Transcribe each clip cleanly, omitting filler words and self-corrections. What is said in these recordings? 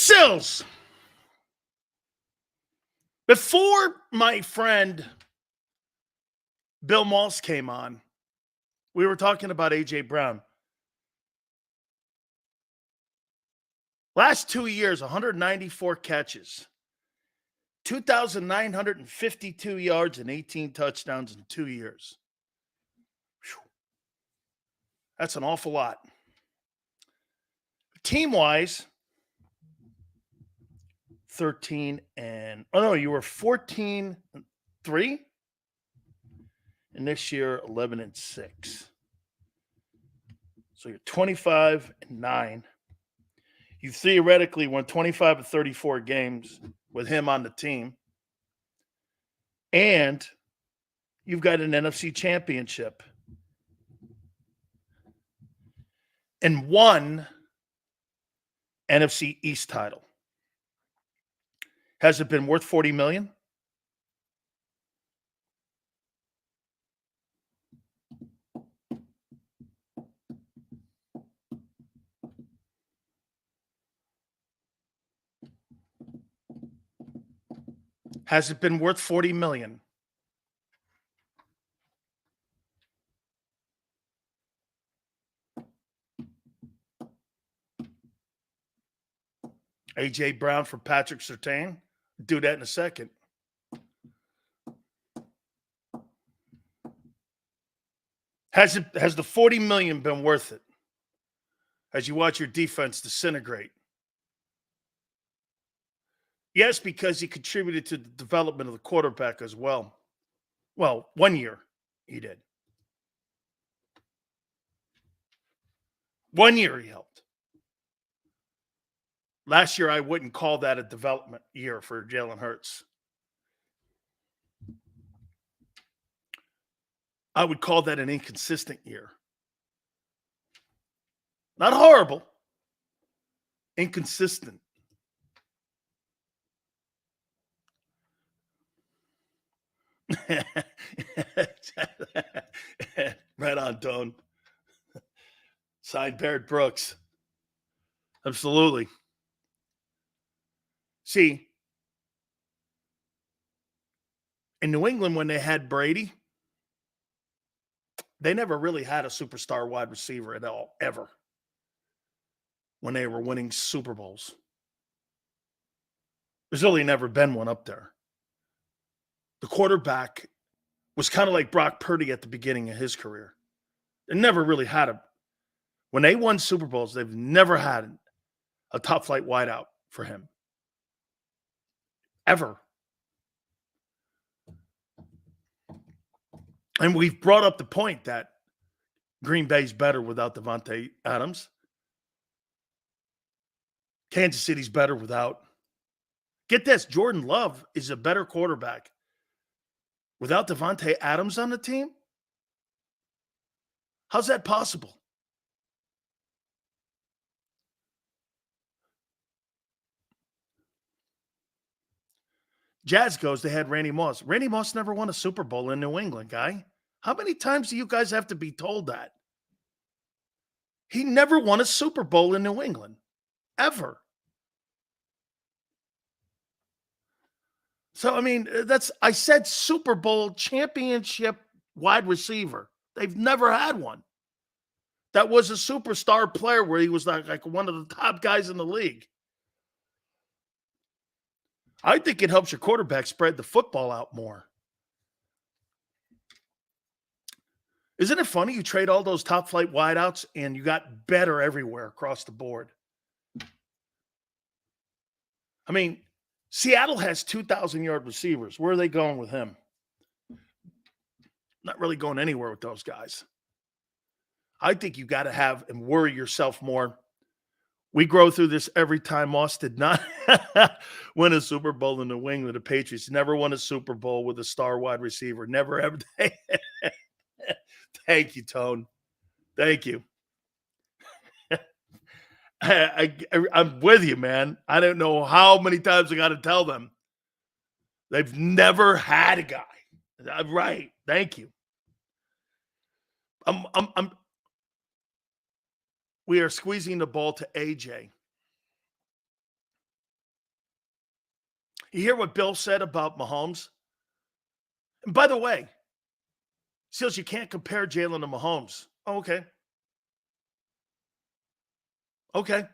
Sills. Before my friend Bill Moss came on, we were talking about A.J. Brown. Last 2 years, 194 catches, 2,952 yards, and 18 touchdowns in 2 years. Whew. That's an awful lot. Team-wise, 13 and – oh, no, you were 14-3? And this year, 11-6. So you're 25-9. You theoretically won 25 of 34 games with him on the team. And you've got an NFC championship. And one NFC East title. Has it been worth $40 million? Has it been worth $40 million? A.J. Brown for Patrick Surtain. Do that in a second. Has the $40 million been worth it? As you watch your defense disintegrate. Yes, because he contributed to the development of the quarterback as well. Well, 1 year he did. 1 year he helped. Last year, I wouldn't call that a development year for Jalen Hurts. I would call that an inconsistent year. Not horrible. Inconsistent. Right on, Tone. Signed Barrett Brooks. Absolutely. See, in New England, when they had Brady, they never really had a superstar wide receiver at all, ever, when they were winning Super Bowls. There's really never been one up there. The quarterback was kind of like Brock Purdy at the beginning of his career. They never really had a – when they won Super Bowls, they've never had a top-flight wideout for him. Ever. And we've brought up the point that Green Bay's better without Davante Adams. Kansas City's better without. Get this, Jordan Love is a better quarterback without Davante Adams on the team? How's that possible? Jazz goes, they had Randy Moss. Randy Moss never won a Super Bowl in New England, guy. How many times do you guys have to be told that? He never won a Super Bowl in New England. Ever. So, I mean, I said Super Bowl championship wide receiver. They've never had one. That was a superstar player where he was like one of the top guys in the league. I think it helps your quarterback spread the football out more. Isn't it funny? You trade all those top flight wideouts and you got better everywhere across the board. I mean, Seattle has 2,000-yard receivers. Where are they going with him? Not really going anywhere with those guys. I think you got to have and worry yourself more. We grow through this every time. Moss did not win a Super Bowl in New England. The Patriots never won a Super Bowl with a star wide receiver. Never, ever. Thank you, Tone. Thank you. I'm with you, man. I don't know how many times I got to tell them. They've never had a guy. I'm right. Thank you. We are squeezing the ball to AJ. You hear what Bill said about Mahomes? And by the way, Seals, you can't compare Jalen to Mahomes. Oh, okay. Okay.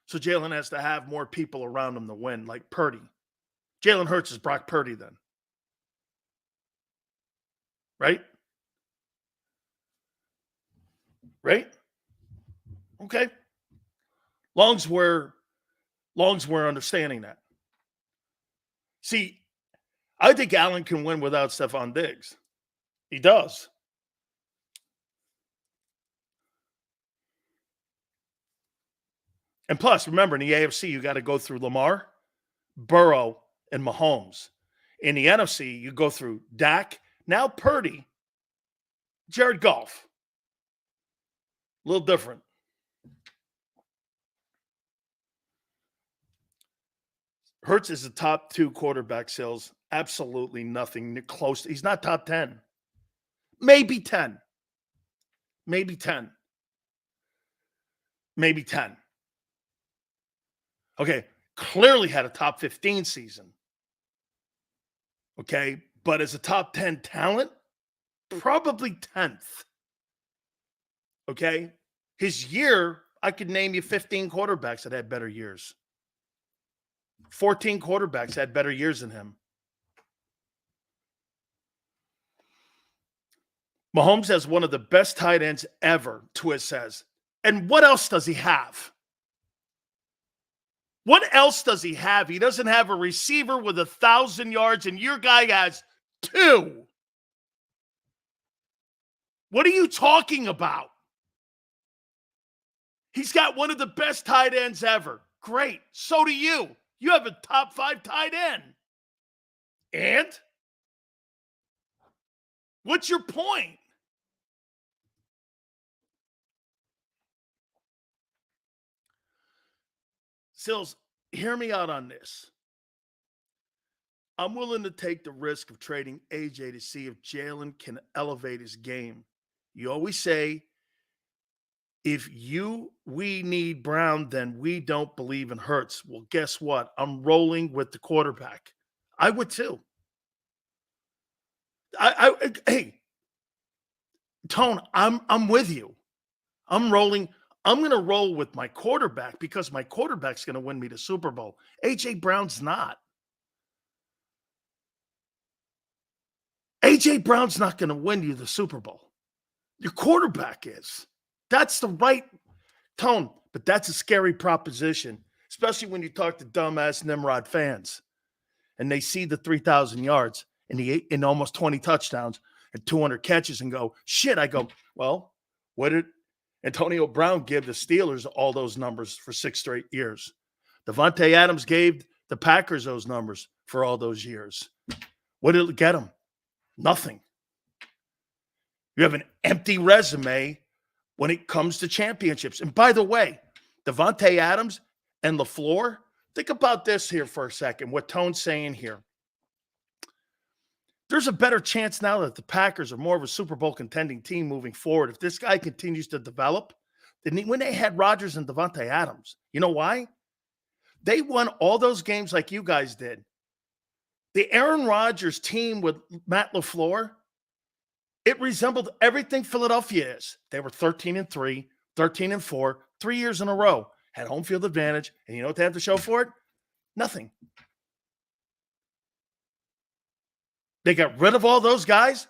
So Jalen has to have more people around him to win, like Purdy. Jalen Hurts is Brock Purdy then. Right? Right? Okay. Long's we're understanding that. See, I think Allen can win without Stephon Diggs. He does. And plus, remember, in the AFC, you got to go through Lamar, Burrow, and Mahomes. In the NFC, you go through Dak, now Purdy, Jared Goff. A little different. Hurts is a top 2 quarterback, Sales. Absolutely nothing close. He's not top 10. Maybe 10. Maybe 10. Maybe 10. Okay, clearly had a top 15 season. Okay, but as a top 10 talent, probably 10th. Okay, his year, I could name you 15 quarterbacks that had better years. 14 quarterbacks had better years than him. Mahomes has one of the best tight ends ever, Twiz says. And what else does he have? What else does he have? He doesn't have a receiver with 1,000 yards, and your guy has 2. What are you talking about? He's got one of the best tight ends ever. Great. So do you. You have a top 5 tight end. And? What's your point? Sills, hear me out on this. I'm willing to take the risk of trading AJ to see if Jalen can elevate his game. You always say, if we need Brown, then we don't believe in Hurts. Well, guess what? I'm rolling with the quarterback. I would too. Hey, Tone, I'm with you. I'm rolling. I'm going to roll with my quarterback because my quarterback's going to win me the Super Bowl. A.J. Brown's not. A.J. Brown's not going to win you the Super Bowl. Your quarterback is. That's the right tone, but that's a scary proposition, especially when you talk to dumbass Nimrod fans and they see the 3,000 yards and almost 20 touchdowns and 200 catches and go, shit. I go, well, what did Antonio Brown give the Steelers all those numbers for 6 straight years? Devontae Adams gave the Packers those numbers for all those years. What did it get them? Nothing. You have an empty resume when it comes to championships. And by the way, Devontae Adams and LaFleur, think about this here for a second, what Tone's saying here. There's a better chance now that the Packers are more of a Super Bowl contending team moving forward if this guy continues to develop than when they had Rodgers and Devontae Adams. You know why? They won all those games like you guys did. The Aaron Rodgers team with Matt LaFleur, it resembled everything Philadelphia is. They were 13-3, 13-4, 3 years in a row, had home field advantage. And you know what they have to show for it? Nothing. They got rid of all those guys.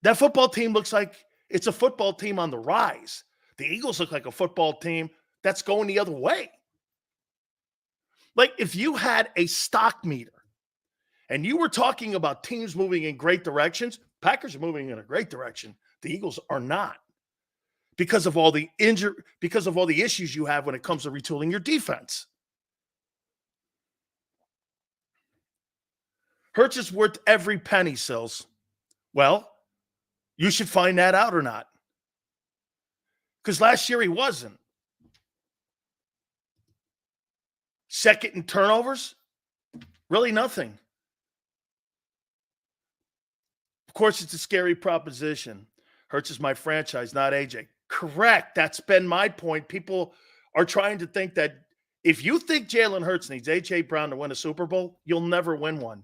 That football team looks like it's a football team on the rise. The Eagles look like a football team that's going the other way. Like if you had a stock meter and you were talking about teams moving in great directions, Packers are moving in a great direction. The Eagles are not because of all the issues you have when it comes to retooling your defense. Hurts is worth every penny, Sills. Well, you should find that out or not. Because last year he wasn't. Second in turnovers? Really nothing. Of course, it's a scary proposition. Hurts is my franchise, not AJ. Correct. That's been my point. People are trying to think that If you think Jalen Hurts needs A.J. Brown to win a Super Bowl, you'll never win one.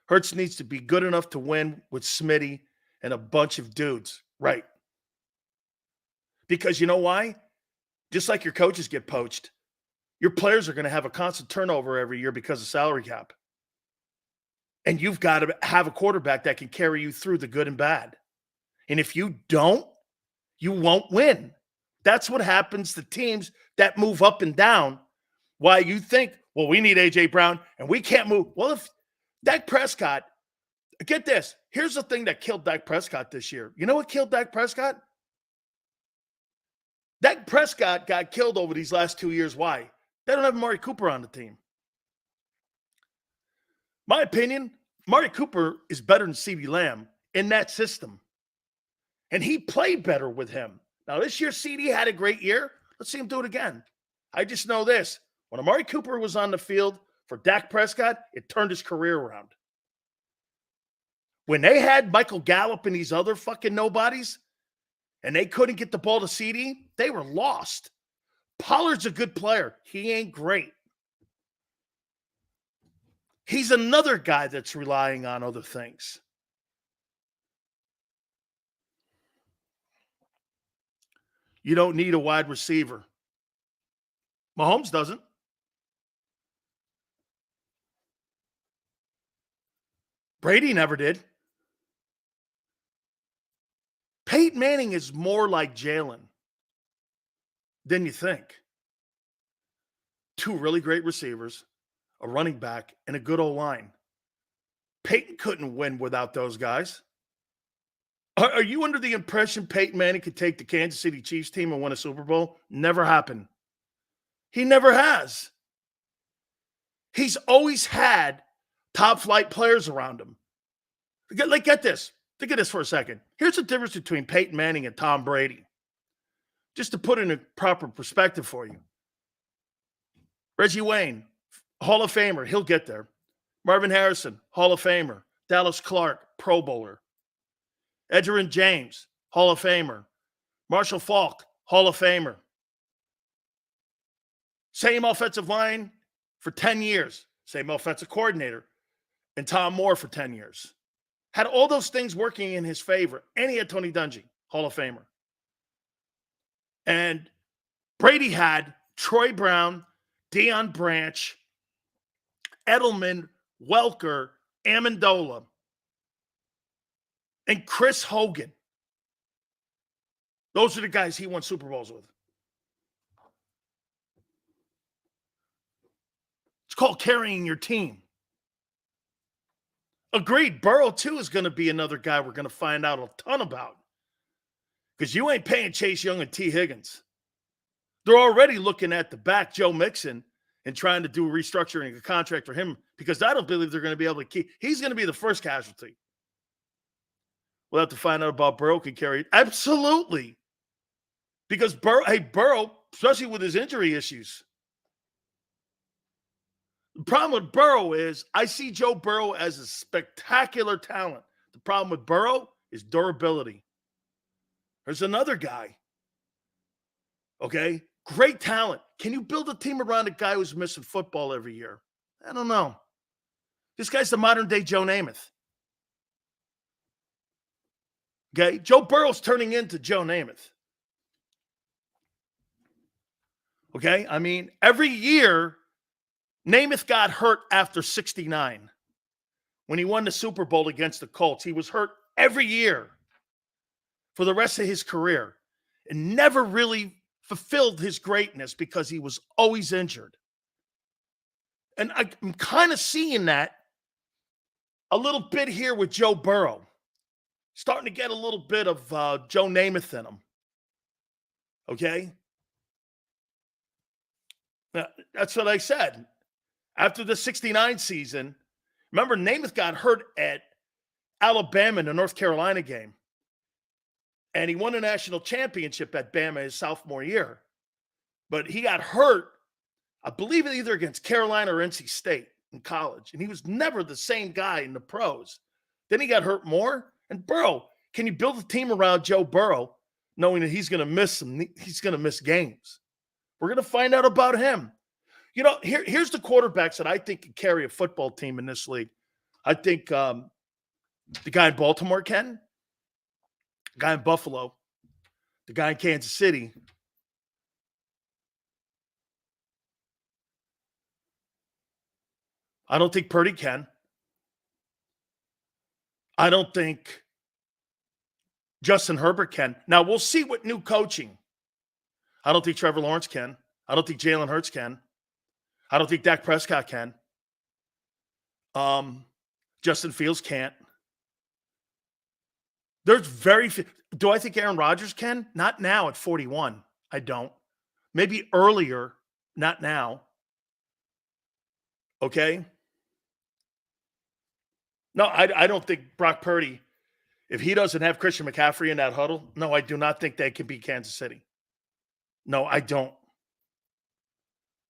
Hurts needs to be good enough to win with Smitty and a bunch of dudes. Right. Because you know why? Just like your coaches get poached, your players are going to have a constant turnover every year because of salary cap. And you've got to have a quarterback that can carry you through the good and bad. And if you don't, you won't win. That's what happens to teams that move up and down. Why you think, well, we need A.J. Brown and we can't move. Well, if Dak Prescott, get this. Here's the thing that killed Dak Prescott this year. You know what killed Dak Prescott? Dak Prescott got killed over these last 2 years. Why? They don't have Amari Cooper on the team. My opinion, Amari Cooper is better than CeeDee Lamb in that system. And he played better with him. Now, this year, CeeDee had a great year. Let's see him do it again. I just know this. When Amari Cooper was on the field for Dak Prescott, it turned his career around. When they had Michael Gallup and these other fucking nobodies, and they couldn't get the ball to CeeDee, they were lost. Pollard's a good player. He ain't great. He's another guy that's relying on other things. You don't need a wide receiver. Mahomes doesn't. Brady never did. Peyton Manning is more like Jalen than you think. Two really great receivers, a running back, and a good O-line. Peyton couldn't win without those guys. Are you under the impression Peyton Manning could take the Kansas City Chiefs team and win a Super Bowl? Never happened. He never has. He's always had top flight players around him. Like, get this. Think of this for a second. Here's the difference between Peyton Manning and Tom Brady. Just to put it in a proper perspective for you. Reggie Wayne, Hall of Famer. He'll get there. Marvin Harrison, Hall of Famer. Dallas Clark, Pro Bowler. Edgerrin James, Hall of Famer. Marshall Faulk, Hall of Famer. Same offensive line for 10 years. Same offensive coordinator. And Tom Moore for 10 years. Had all those things working in his favor. And he had Tony Dungy, Hall of Famer. And Brady had Troy Brown, Deion Branch, Edelman, Welker, Amendola, and Chris Hogan. Those are the guys he won Super Bowls with. It's called carrying your team. Agreed. Burrow, too, is going to be another guy we're going to find out a ton about. Because you ain't paying Chase Young and T. Higgins. They're already looking at the back, Joe Mixon, and trying to do restructuring a contract for him because I don't believe they're going to be able to keep. He's going to be the first casualty. We'll have to find out about Burrow can carry it. Absolutely. Because Burrow, especially with his injury issues. The problem with Burrow is I see Joe Burrow as a spectacular talent. The problem with Burrow is durability. There's another guy. Okay? Great talent. Can you build a team around a guy who's missing football every year? I don't know. This guy's the modern-day Joe Namath. Okay? Joe Burrow's turning into Joe Namath. Okay? I mean, every year, Namath got hurt after 69. When he won the Super Bowl against the Colts, he was hurt every year for the rest of his career and never really fulfilled his greatness because he was always injured. And I'm kind of seeing that a little bit here with Joe Burrow. Starting to get a little bit of Joe Namath in him. Okay? Now, that's what I said. After the 69 season, remember Namath got hurt at Alabama in the North Carolina game. And he won a national championship at Bama his sophomore year. But he got hurt, I believe, either against Carolina or NC State in college. And he was never the same guy in the pros. Then he got hurt more. And Burrow, can you build a team around Joe Burrow knowing that he's going to miss games. We're going to find out about him. Here's the quarterbacks that I think can carry a football team in this league. I think the guy in Baltimore can, the guy in Buffalo, the guy in Kansas City. I don't think Purdy can. I don't think Justin Herbert can. Now, we'll see with new coaching. I don't think Trevor Lawrence can. I don't think Jalen Hurts can. I don't think Dak Prescott can. Justin Fields can't. There's very few. Do I think Aaron Rodgers can? Not now at 41. I don't. Maybe earlier, not now. Okay? No, I don't think Brock Purdy, if he doesn't have Christian McCaffrey in that huddle, no, I do not think they can beat Kansas City. No, I don't.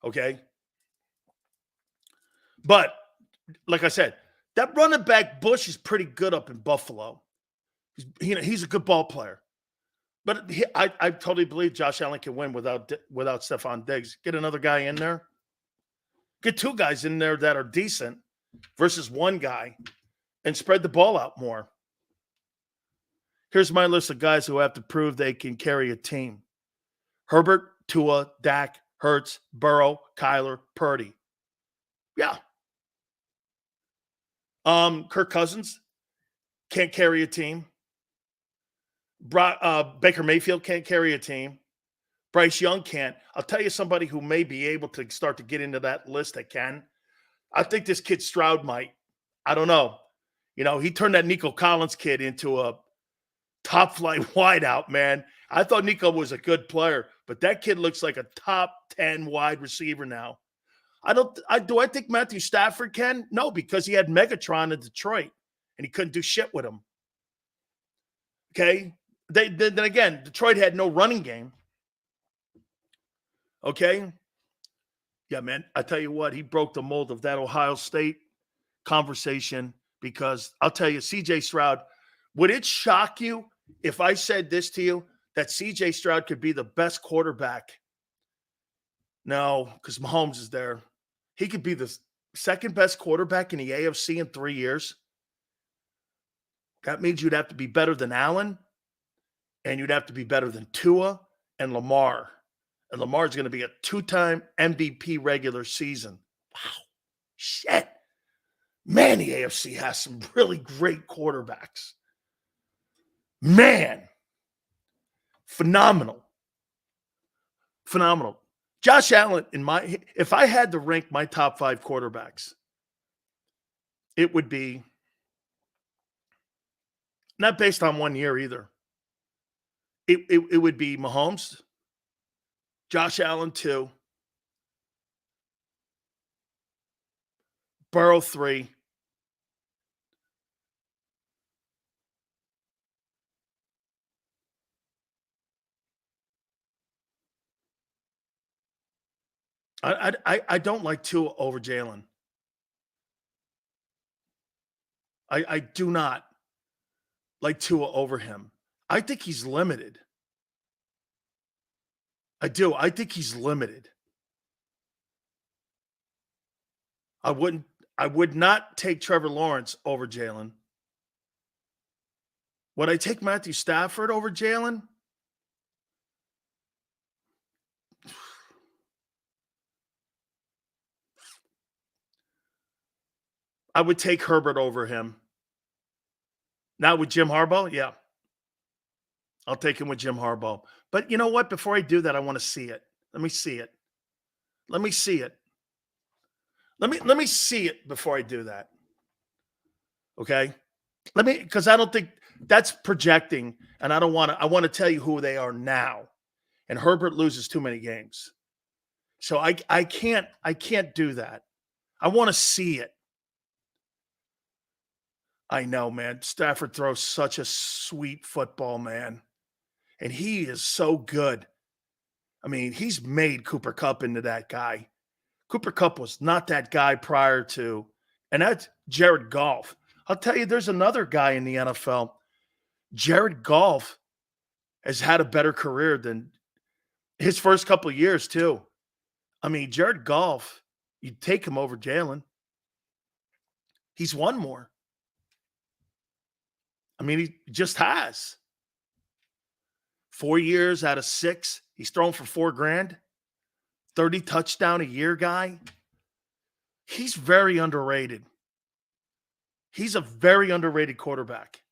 Okay? But, like I said, that running back Bush is pretty good up in Buffalo. He's a good ball player. But I totally believe Josh Allen can win without Stephon Diggs. Get another guy in there. Get two guys in there that are decent versus one guy and spread the ball out more. Here's my list of guys who have to prove they can carry a team. Herbert, Tua, Dak, Hurts, Burrow, Kyler, Purdy. Yeah. Kirk Cousins can't carry a team. Baker Mayfield can't carry a team. Bryce Young can't. I'll tell you somebody who may be able to start to get into that list that can. I think this kid Stroud might. I don't know. He turned that Nico Collins kid into a top flight wideout, man. I thought Nico was a good player, but that kid looks like a top 10 wide receiver now. Do I think Matthew Stafford can? No, because he had Megatron in Detroit and he couldn't do shit with him. Okay? Then again, Detroit had no running game. Okay? Yeah, man, I tell you what, he broke the mold of that Ohio State conversation because I'll tell you, CJ Stroud, would it shock you if I said this to you, that CJ Stroud could be the best quarterback? No, because Mahomes is there. He could be the second best quarterback in the AFC in 3 years. That means you'd have to be better than Allen, and you'd have to be better than Tua and Lamar. And Lamar's going to be a 2-time MVP regular season. Wow. Shit. Man, the AFC has some really great quarterbacks. Man. Phenomenal. Josh Allen, if I had to rank my top 5 quarterbacks, it would be not based on 1 year either. It would be Mahomes, Josh Allen 2, Burrow 3, I don't like Tua over Jalen. I do not like Tua over him. I think he's limited. I do. I think he's limited. I would not take Trevor Lawrence over Jalen. Would I take Matthew Stafford over Jalen? I would take Herbert over him. Now with Jim Harbaugh? Yeah. I'll take him with Jim Harbaugh. But you know what? Before I do that, I want to see it. Let me see it. Let me see it. Let me see it before I do that. Okay? Because I don't think that's projecting, and I want to tell you who they are now. And Herbert loses too many games. So I can't do that. I want to see it. I know, man. Stafford throws such a sweet football, man. And he is so good. I mean, he's made Cooper Kupp into that guy. Cooper Kupp was not that guy prior to, and that's Jared Goff. I'll tell you, there's another guy in the NFL. Jared Goff has had a better career than his first couple of years, too. I mean, Jared Goff, you'd take him over Jalen. He's won more. I mean, he just has. 4 years out of 6, he's thrown for $4,000. 30 touchdown a year guy. He's very underrated. He's a very underrated quarterback.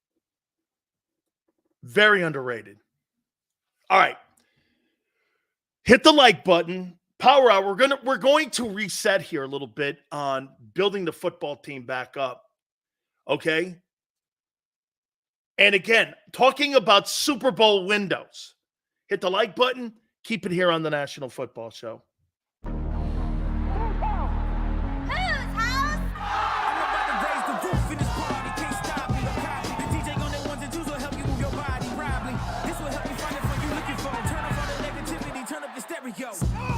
Very underrated. All right. Hit the like button. Power Hour. We're going to reset here a little bit on building the football team back up. Okay? And again, talking about Super Bowl windows. Hit the like button. Keep it here on the National Football Show. Yo.